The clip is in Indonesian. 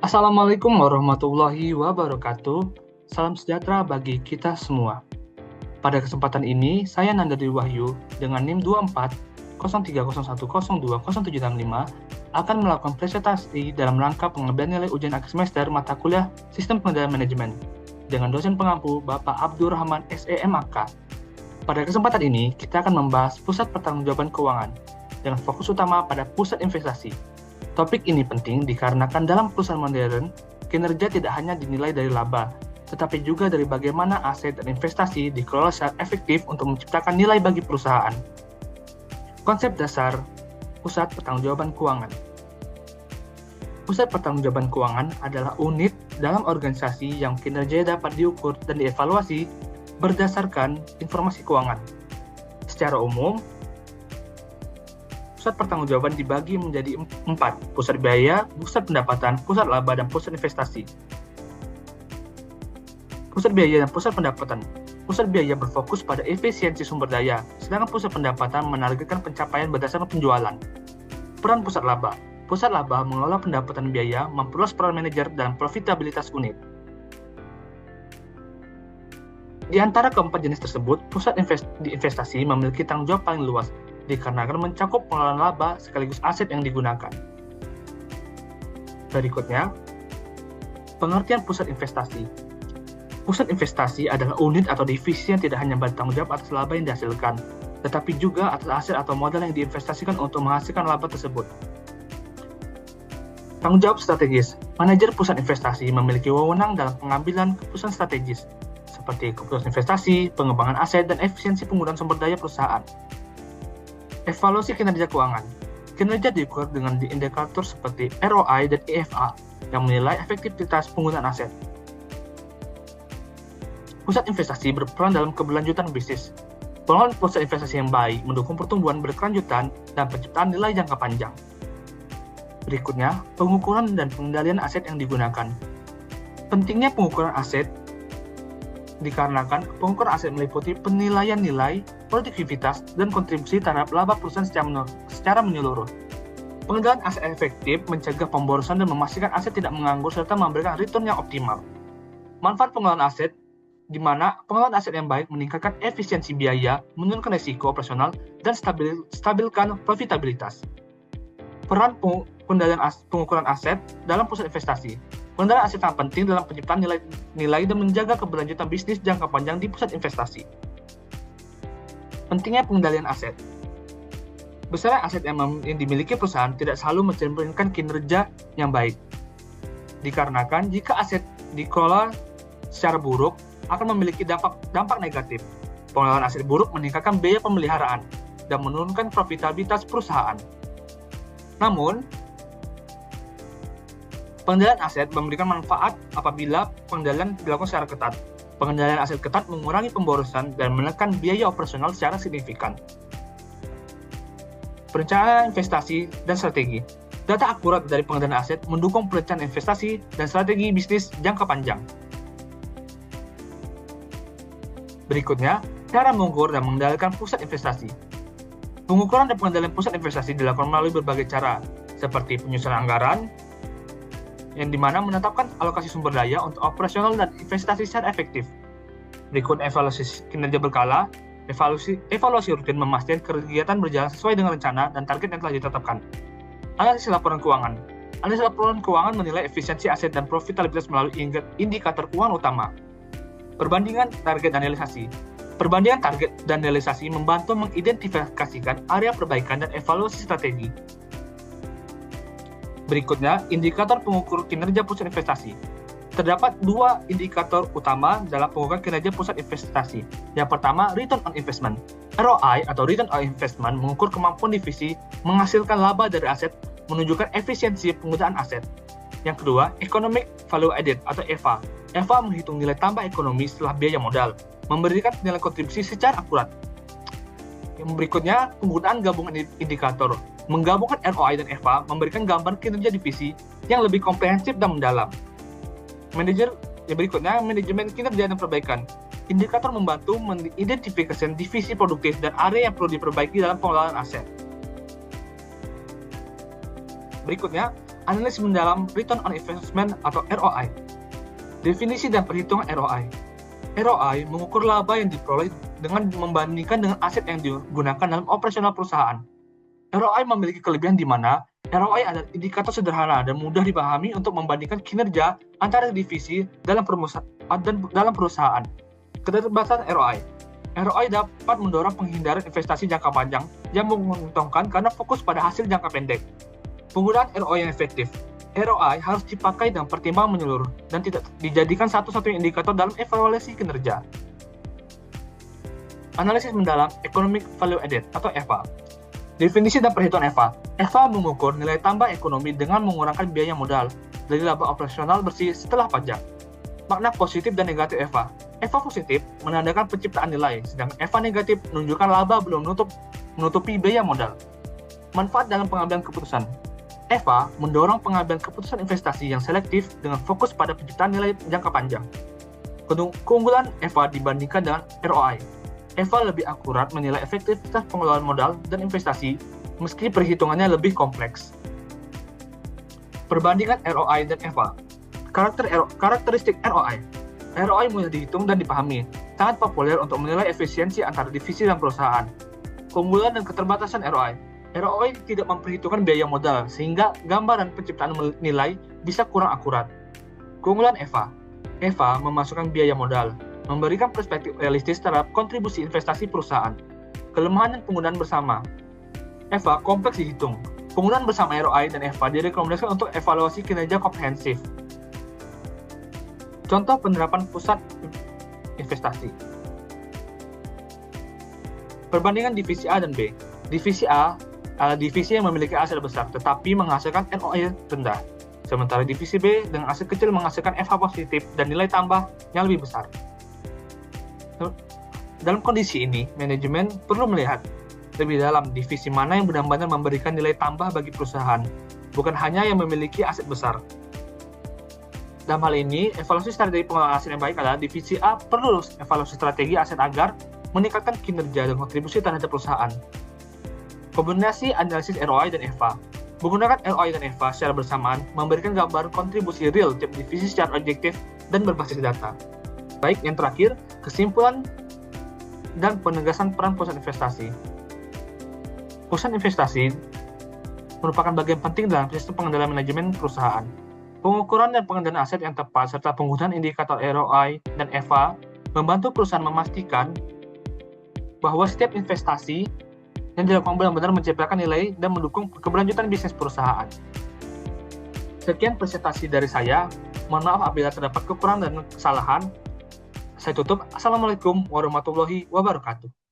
Assalamualaikum warahmatullahi wabarakatuh. Salam sejahtera bagi kita semua. Pada kesempatan ini, saya Nandari Wahyu dengan NIM 240301020765 akan melakukan presentasi dalam rangka pengambilan nilai ujian akhir semester mata kuliah Sistem Pengendalian Manajemen dengan dosen pengampu Bapak Abdurrahman SEMAK. Pada kesempatan ini, kita akan membahas pusat pertanggungjawaban keuangan dengan fokus utama pada pusat investasi. Topik ini penting dikarenakan dalam perusahaan modern, kinerja tidak hanya dinilai dari laba, tetapi juga dari bagaimana aset dan investasi dikelola secara efektif untuk menciptakan nilai bagi perusahaan. Konsep dasar Pusat Pertanggungjawaban Keuangan. Pusat Pertanggungjawaban Keuangan adalah unit dalam organisasi yang kinerjanya dapat diukur dan dievaluasi berdasarkan informasi keuangan. Secara umum, pusat pertanggungjawaban dibagi menjadi 4, pusat biaya, pusat pendapatan, pusat laba, dan pusat investasi. Pusat biaya dan pusat pendapatan. Pusat biaya berfokus pada efisiensi sumber daya, sedangkan pusat pendapatan menargetkan pencapaian berdasarkan penjualan. Peran pusat laba. Pusat laba mengelola pendapatan biaya, memperluas peran manajer dan profitabilitas unit. Di antara keempat jenis tersebut, pusat investasi memiliki tanggung jawab paling luas, dikarenakan mencakup pengelolaan laba sekaligus aset yang digunakan. Berikutnya, pengertian pusat investasi. Pusat investasi adalah unit atau divisi yang tidak hanya bertanggung jawab atas laba yang dihasilkan, tetapi juga atas aset atau modal yang diinvestasikan untuk menghasilkan laba tersebut. Tanggung jawab strategis. Manajer pusat investasi memiliki wewenang dalam pengambilan keputusan strategis, seperti keputusan investasi, pengembangan aset, dan efisiensi penggunaan sumber daya perusahaan. Evaluasi kinerja keuangan. Kinerja diukur dengan indikator seperti ROI dan EFA yang menilai efektivitas penggunaan aset. Pusat investasi berperan dalam keberlanjutan bisnis. Pengelolaan pusat investasi yang baik mendukung pertumbuhan berkelanjutan dan penciptaan nilai jangka panjang. Berikutnya, pengukuran dan pengendalian aset yang digunakan. Pentingnya pengukuran aset dikarenakan pengukuran aset meliputi penilaian nilai, produktivitas, dan kontribusi terhadap laba perusahaan secara menyeluruh. Pengendalian aset efektif mencegah pemborosan dan memastikan aset tidak menganggur serta memberikan return yang optimal. Manfaat pengelolaan aset, di mana pengelolaan aset yang baik meningkatkan efisiensi biaya, menurunkan risiko operasional, dan stabilkan profitabilitas. Peran pengukuran aset dalam pusat investasi. Pengendalian aset sangat penting dalam penciptaan nilai dan menjaga keberlanjutan bisnis jangka panjang di pusat investasi. Pentingnya pengendalian aset. Besarnya aset yang dimiliki perusahaan tidak selalu mencerminkan kinerja yang baik. Dikarenakan jika aset dikelola secara buruk akan memiliki dampak negatif. Pengelolaan aset buruk meningkatkan biaya pemeliharaan dan menurunkan profitabilitas perusahaan. Namun, pengendalian aset memberikan manfaat apabila pengendalian dilakukan secara ketat. Pengendalian aset ketat mengurangi pemborosan dan menekan biaya operasional secara signifikan. Perencanaan investasi dan strategi. Data akurat dari pengendalian aset mendukung perencanaan investasi dan strategi bisnis jangka panjang. Berikutnya, cara mengukur dan mengendalikan pusat investasi. Pengukuran dan pengendalian pusat investasi dilakukan melalui berbagai cara, seperti penyusunan anggaran, yang dimana menetapkan alokasi sumber daya untuk operasional dan investasi secara efektif. Berikut evaluasi kinerja berkala. Evaluasi rutin memastikan kegiatan berjalan sesuai dengan rencana dan target yang telah ditetapkan. Analisis laporan keuangan. Analisis laporan keuangan menilai efisiensi aset dan profitabilitas melalui indikator keuangan utama. Perbandingan target dan realisasi. Perbandingan target dan realisasi membantu mengidentifikasikan area perbaikan dan evaluasi strategi. Berikutnya, indikator pengukur kinerja pusat investasi. Terdapat 2 indikator utama dalam pengukuran kinerja pusat investasi. Yang pertama, Return on Investment. ROI atau Return on Investment mengukur kemampuan divisi menghasilkan laba dari aset, menunjukkan efisiensi penggunaan aset. Yang kedua, Economic Value Added atau EVA. EVA menghitung nilai tambah ekonomi setelah biaya modal, memberikan nilai kontribusi secara akurat. Yang berikutnya, penggunaan gabungan indikator. Menggabungkan ROI dan EVA memberikan gambaran kinerja divisi yang lebih komprehensif dan mendalam. Manajemen kinerja dan perbaikan. Indikator membantu mengidentifikasi divisi produktif dan area yang perlu diperbaiki dalam pengelolaan aset. Berikutnya, Analisis mendalam Return on Investment atau ROI. Definisi dan perhitungan ROI. ROI mengukur laba yang diperoleh dengan membandingkan dengan aset yang digunakan dalam operasional perusahaan. ROI memiliki kelebihan di mana ROI adalah indikator sederhana dan mudah dipahami untuk membandingkan kinerja antara divisi dalam perusahaan. Keterbatasan ROI. ROI dapat mendorong penghindaran investasi jangka panjang yang menguntungkan karena fokus pada hasil jangka pendek. Penggunaan ROI yang efektif. ROI harus dipakai dengan pertimbangan menyeluruh dan tidak dijadikan satu-satunya indikator dalam evaluasi kinerja. Analisis mendalam Economic Value Added atau EVA. Definisi dan perhitungan EVA. EVA mengukur nilai tambah ekonomi dengan mengurangkan biaya modal dari laba operasional bersih setelah pajak. Makna positif dan negatif EVA. EVA positif menandakan penciptaan nilai, sedangkan EVA negatif menunjukkan laba belum menutupi biaya modal. Manfaat dalam pengambilan keputusan. EVA mendorong pengambilan keputusan investasi yang selektif dengan fokus pada penciptaan nilai jangka panjang. Keunggulan EVA dibandingkan dengan ROI. EVA lebih akurat menilai efektivitas pengelolaan modal dan investasi meski perhitungannya lebih kompleks. Perbandingan ROI dan EVA. Karakteristik ROI. ROI mudah dihitung dan dipahami, sangat populer untuk menilai efisiensi antara divisi dan perusahaan. Keunggulan dan keterbatasan ROI. ROI tidak memperhitungkan biaya modal, sehingga gambaran penciptaan nilai bisa kurang akurat. Keunggulan EVA. EVA memasukkan biaya modal, memberikan perspektif realistis terhadap kontribusi investasi perusahaan. Kelemahan dan penggunaan bersama. EVA kompleks dihitung. Penggunaan bersama ROI dan EVA direkomendasikan untuk evaluasi kinerja komprehensif. Contoh penerapan pusat investasi. Perbandingan divisi A dan B. Divisi A adalah divisi yang memiliki aset besar tetapi menghasilkan ROI rendah. Sementara divisi B dengan aset kecil menghasilkan EVA positif dan nilai tambah yang lebih besar. Dalam kondisi ini, manajemen perlu melihat lebih dalam divisi mana yang benar-benar memberikan nilai tambah bagi perusahaan, bukan hanya yang memiliki aset besar. Dalam hal ini, evaluasi strategi pengelolaan aset yang baik adalah divisi A perlu evaluasi strategi aset agar meningkatkan kinerja dan kontribusi terhadap perusahaan. Kombinasi analisis ROI dan EVA. Menggunakan ROI dan EVA secara bersamaan memberikan gambaran kontribusi real tiap divisi secara objektif dan berbasis data. Baik, yang terakhir, kesimpulan dan penegasan peran pusat investasi. Pusat investasi merupakan bagian penting dalam sistem pengendalian manajemen perusahaan. Pengukuran dan pengendalian aset yang tepat serta penggunaan indikator ROI dan EVA membantu perusahaan memastikan bahwa setiap investasi yang dilakukan benar-benar menciptakan nilai dan mendukung keberlanjutan bisnis perusahaan. Sekian presentasi dari saya. Mohon maaf apabila terdapat kekurangan dan kesalahan. Saya tutup. Assalamualaikum warahmatullahi wabarakatuh.